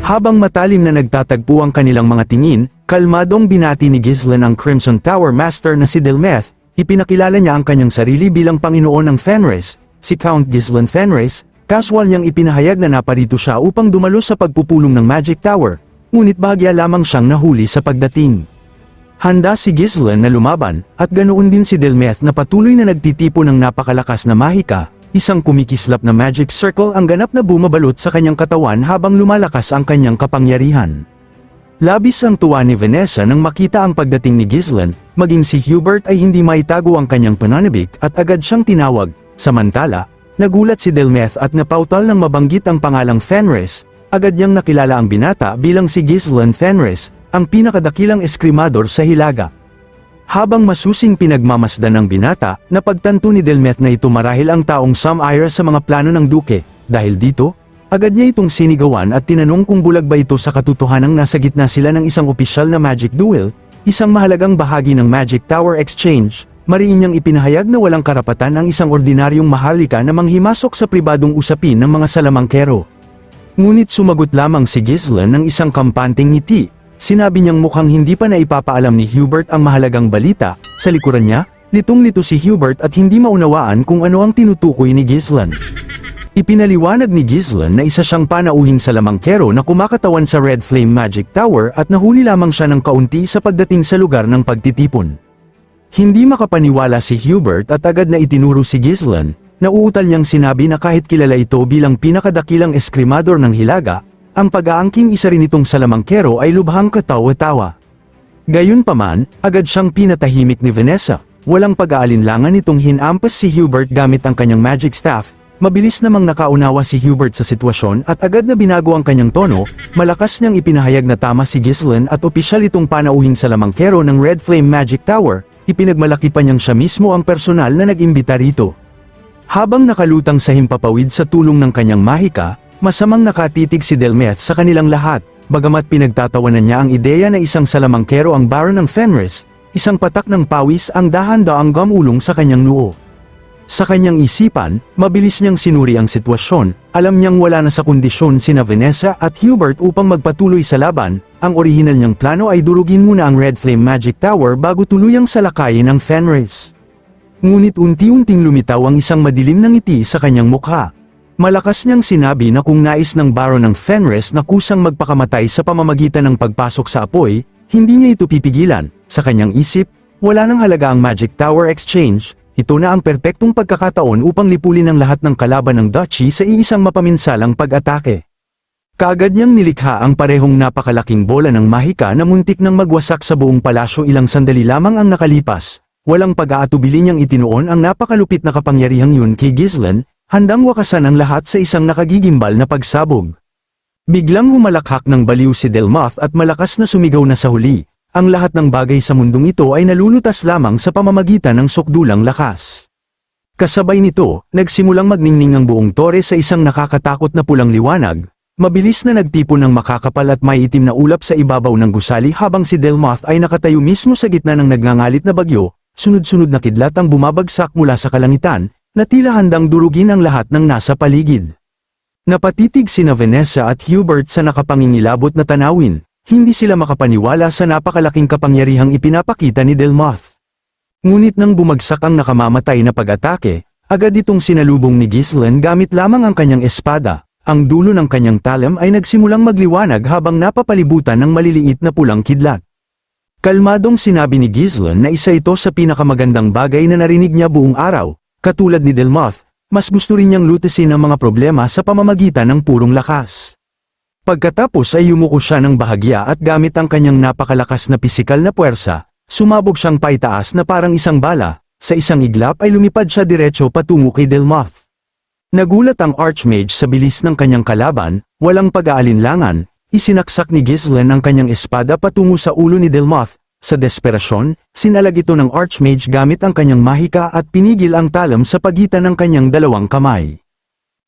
Habang matalim na nagtatagpo ang kanilang mga tingin, kalmadong binati ni Ghislaine ang Crimson Tower Master na si Delmeth, ipinakilala niya ang kanyang sarili bilang Panginoon ng Fenris, si Count Ghislaine Fenris, casual niyang ipinahayag na naparito siya upang dumalo sa pagpupulong ng Magic Tower, ngunit bahagya lamang siyang nahuli sa pagdating. Handa si Ghislaine na lumaban, at ganoon din si Delmeth na patuloy na nagtitipo ng napakalakas na mahika, isang kumikislap na magic circle ang ganap na bumabalot sa kanyang katawan habang lumalakas ang kanyang kapangyarihan. Labis ang tuwa ni Vanessa nang makita ang pagdating ni Ghislaine, maging si Hubert ay hindi maitago ang kanyang pananabik at agad siyang tinawag. Samantala, nagulat si Delmeth at napautal nang mabanggit ang pangalang Fenris, agad niyang nakilala ang binata bilang si Ghislaine Fenris, ang pinakadakilang eskrimador sa Hilaga. Habang masusing pinagmamasdan ng binata, napagtanto ni Delmeth na ito marahil ang taong sumira sa mga plano ng duke. Dahil dito, agad niya itong sinigawan at tinanong kung bulag ba ito sa katotohanang nasa gitna sila ng isang opisyal na magic duel, isang mahalagang bahagi ng Magic Tower Exchange. Mariin niyang ipinahayag na walang karapatan ang isang ordinaryong maharlika na manghimasok sa pribadong usapin ng mga salamangkero. Ngunit sumagot lamang si Ghislaine ng isang kampanteng ngiti. Sinabi niyang mukhang hindi pa naipapaalam ni Hubert ang mahalagang balita. Sa likuran niya, litong-lito si Hubert at hindi maunawaan kung ano ang tinutukoy ni Ghislaine. Ipinaliwanag ni Ghislaine na isa siyang panauhing salamangkero na kumakatawan sa Red Flame Magic Tower at nahuli lamang siya ng kaunti sa pagdating sa lugar ng pagtitipon. Hindi makapaniwala si Hubert at agad na itinuro si Ghislaine, na uutal niyang sinabi na kahit kilala ito bilang pinakadakilang eskrimador ng Hilaga, ang pag-aangking isa rin itong salamangkero ay lubhang katawa-tawa. Gayunpaman, agad siyang pinatahimik ni Vanessa. Walang pag-aalinlangan itong hinampas si Hubert gamit ang kanyang magic staff. Mabilis namang nakaunawa si Hubert sa sitwasyon at agad na binago ang kanyang tono. Malakas niyang ipinahayag na tama si Ghislaine at opisyal itong panauhing salamangkero ng Red Flame Magic Tower. Ipinagmalaki pa niyang siya mismo ang personal na nag-imbita rito. Habang nakalutang sa himpapawid sa tulong ng kanyang mahika, masamang nakatitig si Delmeth sa kanilang lahat. Bagamat pinagtatawanan niya ang ideya na isang salamangkero ang Baron ng Fenris, isang patak ng pawis ang dahan-daang gumulong sa kanyang noo. Sa kanyang isipan, mabilis niyang sinuri ang sitwasyon. Alam niyang wala na sa kondisyon sina Vanessa at Hubert upang magpatuloy sa laban. Ang orihinal niyang plano ay durugin muna ang Red Flame Magic Tower bago tuluyang salakayin ang Fenris. Ngunit unti-unting lumitaw ang isang madilim na ngiti sa kanyang mukha. Malakas niyang sinabi na kung nais ng Baron ng Fenris na kusang magpakamatay sa pamamagitan ng pagpasok sa apoy, hindi niya ito pipigilan. Sa kanyang isip, wala nang halaga ang Magic Tower Exchange. Ito na ang perpektong pagkakataon upang lipulin ang lahat ng kalaban ng Duchy sa iisang mapaminsalang pag-atake. Kaagad niyang nilikha ang parehong napakalaking bola ng mahika na muntik nang magwasak sa buong palasyo. Ilang sandali lamang ang nakalipas. Walang pag-aatubili niyang itinuon ang napakalupit na kapangyarihang yun kay Ghislaine, handang wakasan ang lahat sa isang nakagigimbal na pagsabog. Biglang humalakhak ng baliw si Delmoth at malakas na sumigaw na sa huli. Ang lahat ng bagay sa mundong ito ay nalulutas lamang sa pamamagitan ng sukdulang lakas. Kasabay nito, nagsimulang magningning ang buong tore sa isang nakakatakot na pulang liwanag. Mabilis na nagtipon ng makakapal at may itim na ulap sa ibabaw ng gusali habang si Delmoth ay nakatayo mismo sa gitna ng nagngangalit na bagyo. Sunod-sunod na kidlat ang bumabagsak mula sa kalangitan, na tila handang durugin ang lahat ng nasa paligid. Napatitig sina Vanessa at Hubert sa nakapangingilabot na tanawin. Hindi sila makapaniwala sa napakalaking kapangyarihang ipinapakita ni Delmoth. Ngunit nang bumagsak ang nakamamatay na pag-atake, agad itong sinalubong ni Ghislaine gamit lamang ang kanyang espada. Ang dulo ng kanyang talem ay nagsimulang magliwanag habang napapalibutan ng maliliit na pulang kidlat. Kalmadong sinabi ni Ghislaine na isa ito sa pinakamagandang bagay na narinig niya buong araw. Katulad ni Delmoth, mas gusto rin niyang lutasin ang mga problema sa pamamagitan ng purong lakas. Pagkatapos ay yumuko siya ng bahagya at gamit ang kanyang napakalakas na pisikal na puwersa, sumabog siyang paitaas na parang isang bala. Sa isang iglap ay lumipad siya diretso patungo kay Delmoth. Nagulat ang Archmage sa bilis ng kanyang kalaban, walang pag-aalinlangan, isinaksak ni Ghislaine ang kanyang espada patungo sa ulo ni Delmoth. Sa desperasyon, sinalag ito ng Archmage gamit ang kanyang mahika at pinigil ang talem sa pagitan ng kanyang dalawang kamay.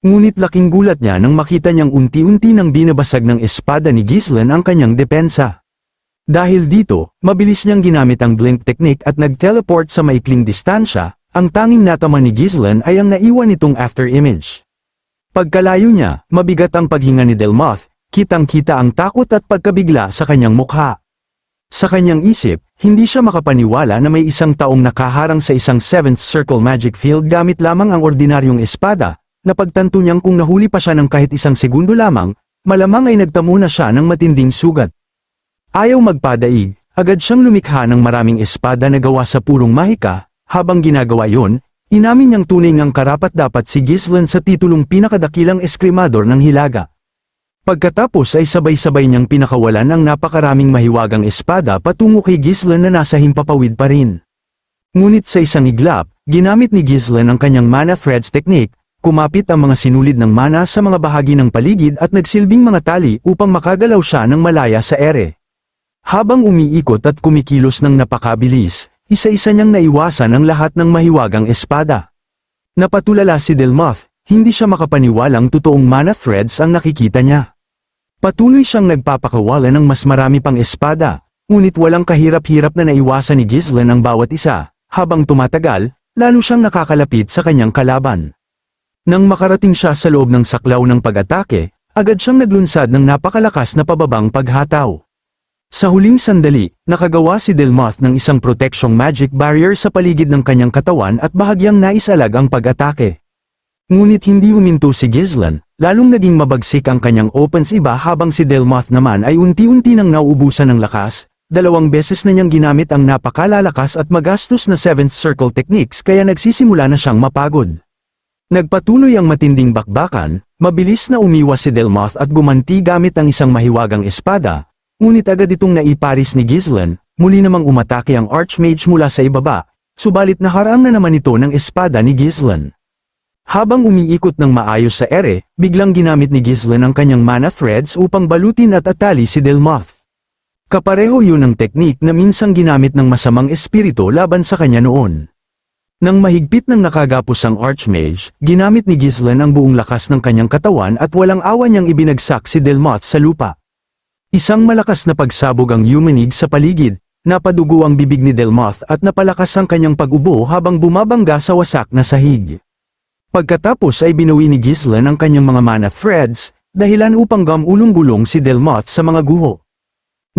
Ngunit laking gulat niya nang makita niyang unti-unti nang binabasag ng espada ni Ghislaine ang kanyang depensa. Dahil dito, mabilis niyang ginamit ang blink technique at nag-teleport sa maikling distansya. Ang tanging natama ni Ghislaine ay ang naiwan nitong after image. Pagkalayo niya, mabigat ang paghinga ni Delmoth, Kitang-kita ang takot at pagkabigla sa kanyang mukha. Sa kanyang isip, hindi siya makapaniwala na may isang taong nakaharang sa isang 7th Circle Magic Field gamit lamang ang ordinaryong espada. Napagtanto niyang kung nahuli pa siya ng kahit isang segundo lamang, malamang ay nagtamo na siya ng matinding sugat. Ayaw magpadaig, agad siyang lumikha ng maraming espada na gawa sa purong mahika. Habang ginagawa yon, inamin niyang tunay ngang karapat-dapat si Ghislain sa titulong pinakadakilang eskrimador ng Hilaga. Pagkatapos ay sabay-sabay niyang pinakawalan ang napakaraming mahiwagang espada patungo kay Ghislain na nasa himpapawid pa rin. Ngunit sa isang iglap, ginamit ni Ghislain ang kanyang mana threads technique, kumapit ang mga sinulid ng mana sa mga bahagi ng paligid at nagsilbing mga tali upang makagalaw siya ng malaya sa ere. Habang umiikot at kumikilos ng napakabilis, isa-isa niyang naiwasan ang lahat ng mahiwagang espada. Napatulala si Delmoth, hindi siya makapaniwalang totoong mana threads ang nakikita niya. Patuloy siyang nagpapakawala ng mas marami pang espada, ngunit walang kahirap-hirap na naiwasan ni Ghislain ang bawat isa. Habang tumatagal, lalo siyang nakakalapit sa kanyang kalaban. Nang makarating siya sa loob ng saklaw ng pag-atake, agad siyang naglunsad ng napakalakas na pababang paghataw. Sa huling sandali, nakagawa si Delmoth ng isang proteksyong magic barrier sa paligid ng kanyang katawan at bahagyang naisalag ang pag-atake. Ngunit hindi huminto si Ghislain, lalong naging mabagsik ang kanyang offense iba habang si Delmoth naman ay unti-unti nang nauubusan ng lakas. 2 beses na niyang ginamit ang napakalalakas at magastos na 7th Circle techniques kaya nagsisimula na siyang mapagod. Nagpatuloy ang matinding bakbakan, mabilis na umiwas si Delmoth at gumanti gamit ang isang mahiwagang espada, ngunit agad itong naiparis ni Ghislain. Muli namang umatake ang Archmage mula sa ibaba, subalit naharang na naman ito ng espada ni Ghislain. Habang umiikot ng maayos sa ere, biglang ginamit ni Ghislain ang kanyang mana threads upang balutin at atali si Delmoth. Kapareho yun ang teknik na minsang ginamit ng masamang espiritu laban sa kanya noon. Nang mahigpit ng nakagapos ang Archmage, ginamit ni Ghislain ang buong lakas ng kanyang katawan at walang awa niyang ibinagsak si Delmoth sa lupa. Isang malakas na pagsabog ang yumanig sa paligid, napadugo ang bibig ni Delmoth at napalakas ang kanyang pag-ubo habang bumabangga sa wasak na sahig. Pagkatapos ay binuwi ni Ghislain ang kanyang mga mana threads, dahilan upang gamulong-gulong si Delmoth sa mga guho.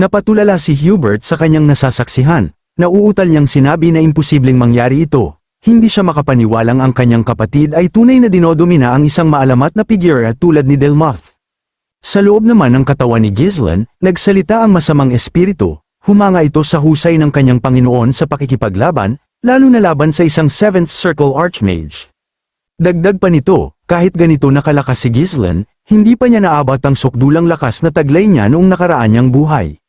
Napatulala si Hubert sa kanyang nasasaksihan, nauutal niyang sinabi na imposibleng mangyari ito. Hindi siya makapaniwalang ang kanyang kapatid ay tunay na dinodomina ang isang maalamat na figura tulad ni Delmoth. Sa loob naman ng katawan ni Ghislain, nagsalita ang masamang espiritu, humanga ito sa husay ng kanyang Panginoon sa pakikipaglaban, lalo na laban sa isang 7th Circle Archmage. Dagdag pa nito, kahit ganito nakalakas si Ghislain, hindi pa niya naabot ang sukdulang lakas na taglay niya noong nakaraan niyang buhay.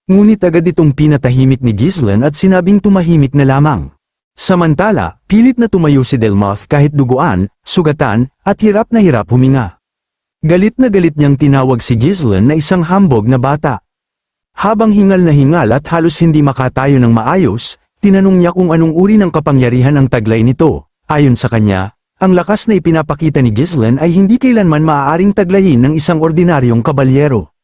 Ngunit agad itong pinatahimik ni Ghislain at sinabing tumahimik na lamang. Samantala, pilit na tumayo si Delmoth kahit duguan, sugatan, at hirap na hirap huminga. Galit na galit niyang tinawag si Ghislain na isang hambog na bata. Habang hingal na hingal at halos hindi makatayo ng maayos, tinanong niya kung anong uri ng kapangyarihan ang taglay nito. Ayon sa kanya, ang lakas na ipinapakita ni Ghislain ay hindi kailanman maaaring taglayin ng isang ordinaryong kabalyero.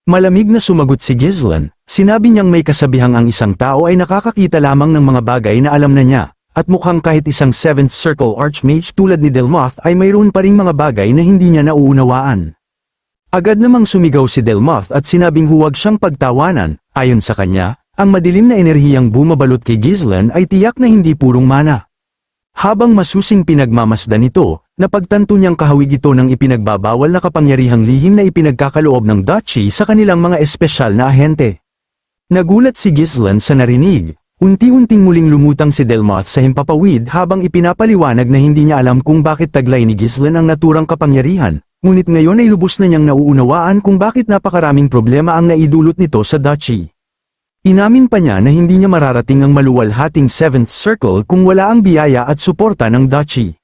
Malamig na sumagot si Ghislain, sinabi niyang may kasabihang ang isang tao ay nakakakita lamang ng mga bagay na alam na niya, at mukhang kahit isang 7th Circle Archmage tulad ni Delmoth ay mayroon pa ring mga bagay na hindi niya nauunawaan. Agad namang sumigaw si Delmoth at sinabing huwag siyang pagtawanan. Ayon sa kanya, ang madilim na enerhiyang bumabalot kay Ghislain ay tiyak na hindi purong mana. Habang masusing pinagmamasdan nito, napagtanto niyang kahawig ito ng ipinagbabawal na kapangyarihang lihim na ipinagkakaloob ng Duchy sa kanilang mga espesyal na ahente. Nagulat si Ghislain sa narinig, unti-unting muling lumutang si Delmoth sa himpapawid habang ipinapaliwanag na hindi niya alam kung bakit taglay ni Ghislain ang naturang kapangyarihan, ngunit ngayon ay lubos na niyang nauunawaan kung bakit napakaraming problema ang naidulot nito sa Duchy. Inamin pa niya na hindi niya mararating ang maluwalhating 7th Circle kung wala ang biyaya at suporta ng Duchy.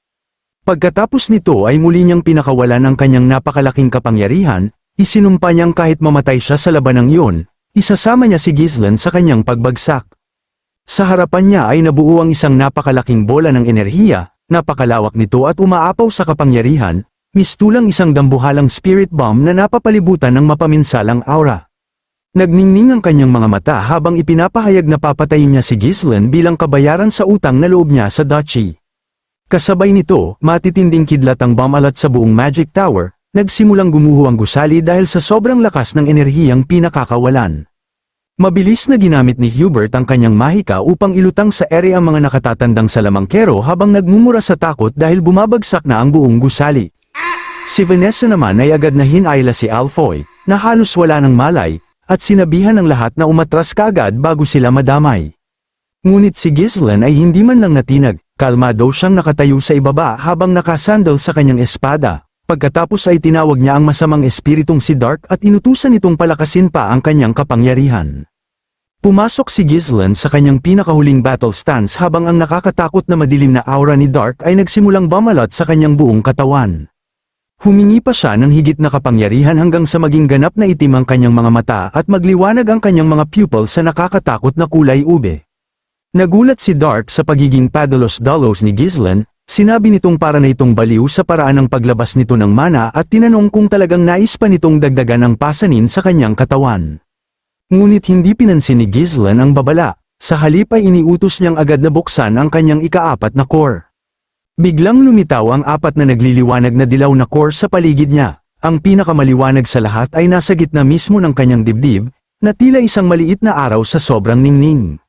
Pagkatapos nito ay muli niyang pinakawalan ang kanyang napakalaking kapangyarihan, isinumpa niyang kahit mamatay siya sa labanang iyon, isasama niya si Ghislain sa kanyang pagbagsak. Sa harapan niya ay nabuo ang isang napakalaking bola ng enerhiya, napakalawak nito at umaapaw sa kapangyarihan, mistulang isang dambuhalang spirit bomb na napapalibutan ng mapaminsalang aura. Nagningning ang kanyang mga mata habang ipinapahayag na papatayin niya si Ghislain bilang kabayaran sa utang na loob niya sa Duchy. Kasabay nito, matitinding kidlat ang bomb alat sa buong Magic Tower, nagsimulang gumuho ang gusali dahil sa sobrang lakas ng enerhiyang pinakakawalan. Mabilis na ginamit ni Hubert ang kanyang mahika upang ilutang sa ere ang mga nakatatandang salamangkero habang nagmumura sa takot dahil bumabagsak na ang buong gusali. Si Vanessa naman ay agad na hinayla si Alfoy, na halos wala ng malay, at sinabihan ng lahat na umatras kaagad bago sila madamay. Ngunit si Ghislaine ay hindi man lang natinag, kalmado siyang nakatayo sa ibaba habang nakasandal sa kanyang espada. Pagkatapos ay tinawag niya ang masamang espiritong si Dark at inutusan itong palakasin pa ang kanyang kapangyarihan. Pumasok si Ghislaine sa kanyang pinakahuling battle stance habang ang nakakatakot na madilim na aura ni Dark ay nagsimulang bumalot sa kanyang buong katawan. Humingi pa siya ng higit na kapangyarihan hanggang sa maging ganap na itim ang kanyang mga mata at magliwanag ang kanyang mga pupil sa nakakatakot na kulay ube. Nagulat si Dark sa pagiging padalos-dalos ni Ghislaine, sinabi nitong para na itong baliw sa paraan ng paglabas nito ng mana at tinanong kung talagang nais pa nitong dagdagan ang pasanin sa kanyang katawan. Ngunit hindi pinansin ni Ghislaine ang babala, sa halip ay iniutos niyang agad na buksan ang kanyang ikaapat na core. Biglang lumitaw ang apat na nagliliwanag na dilaw na core sa paligid niya. Ang pinakamaliwanag sa lahat ay nasa gitna mismo ng kanyang dibdib, na tila isang maliit na araw sa sobrang ningning.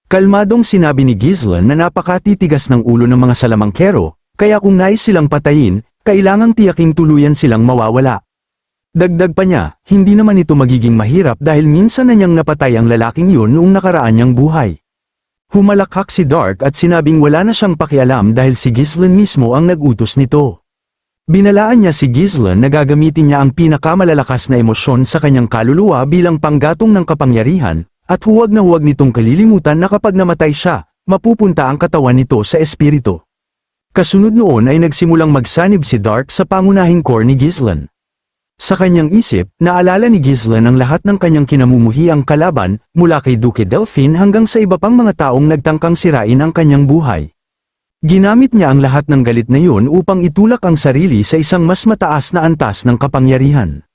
Kalmadong sinabi ni Ghislaine na napakatitigas ng ulo ng mga salamangkero, kaya kung nais silang patayin, kailangang tiyaking tuluyan silang mawawala. Dagdag pa niya, hindi naman ito magiging mahirap dahil minsan na niyang napatay ang lalaking yun noong nakaraan niyang buhay. Humalakhak si Dark at sinabing wala na siyang pakialam dahil si Ghislaine mismo ang nag-utos nito. Binalaan niya si Ghislaine na gagamitin niya ang pinakamalalakas na emosyon sa kanyang kaluluwa bilang panggatong ng kapangyarihan, at huwag na huwag nitong kalilimutan na kapag namatay siya, mapupunta ang katawan nito sa espiritu. Kasunod noon ay nagsimulang magsanib si Dark sa pangunahing core ni Ghislaine. Sa kanyang isip, naalala ni Ghislaine ang lahat ng kanyang kinamumuhiang kalaban, mula kay Duque Delphine hanggang sa iba pang mga taong nagtangkang sirain ang kanyang buhay. Ginamit niya ang lahat ng galit na yun upang itulak ang sarili sa isang mas mataas na antas ng kapangyarihan.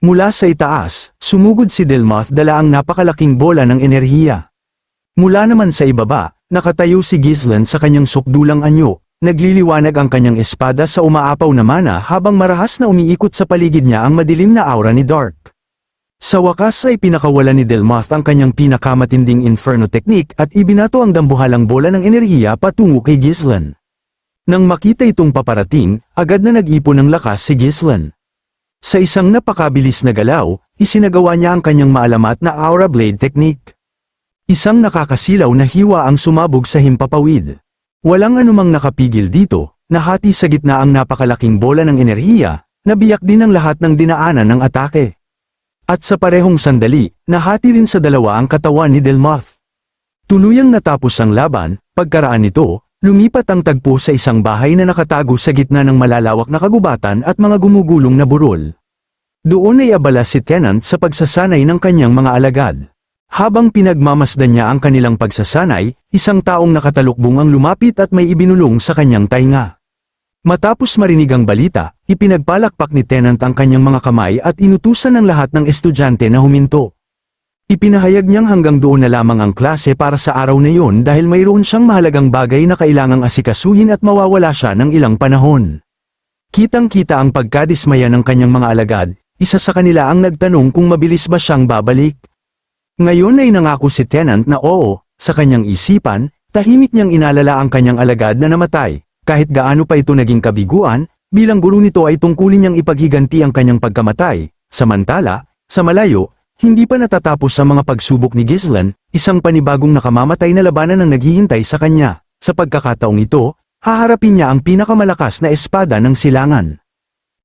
Mula sa itaas, sumugod si Delmoth dala ang napakalaking bola ng enerhiya. Mula naman sa ibaba, nakatayo si Ghislaine sa kanyang sukdulang anyo. Nagliliwanag ang kanyang espada sa umaapaw na mana habang marahas na umiikot sa paligid niya ang madilim na aura ni Dark. Sa wakas ay pinakawala ni Delmoth ang kanyang pinakamatinding inferno technique at ibinato ang dambuhalang bola ng enerhiya patungo kay Ghislaine. Nang makita itong paparating, agad na nag-ipon ng lakas si Ghislaine. Sa isang napakabilis na galaw, isinagawa niya ang kanyang maalamat na aura blade technique. Isang nakakasilaw na hiwa ang sumabog sa himpapawid. Walang anumang nakapigil dito, nahati sa gitna ang napakalaking bola ng enerhiya, nabiyak din ang lahat ng dinaanan ng atake. At sa parehong sandali, nahati rin sa dalawa ang katawan ni Delmoth. Tuluyang natapos ang laban, pagkaraan nito, lumipat ang tagpo sa isang bahay na nakatago sa gitna ng malalawak na kagubatan at mga gumugulong na burol. Doon ay abala si Tennant sa pagsasanay ng kanyang mga alagad. Habang pinagmamasdan niya ang kanilang pagsasanay, isang taong nakatalukbong ang lumapit at may ibinulong sa kanyang tainga. Matapos marinig ang balita, ipinagpalakpak ni Tennant ang kanyang mga kamay at inutusan ng lahat ng estudyante na huminto. Ipinahayag niyang hanggang doon na lamang ang klase para sa araw na iyon dahil mayroon siyang mahalagang bagay na kailangang asikasuhin at mawawala siya ng ilang panahon. Kitang-kita ang pagkadismaya ng kanyang mga alagad, isa sa kanila ang nagtanong kung mabilis ba siyang babalik. Ngayon ay nangako si Tennant na oo, sa kanyang isipan, tahimik niyang inalala ang kanyang alagad na namatay, kahit gaano pa ito naging kabiguan, bilang guro nito ay tungkulin niyang ipaghiganti ang kanyang pagkamatay. Samantala, sa malayo, hindi pa natatapos ang mga pagsubok ni Ghislaine, isang panibagong nakamamatay na labanan ang naghihintay sa kanya. Sa pagkakataong ito, haharapin niya ang pinakamalakas na espada ng silangan.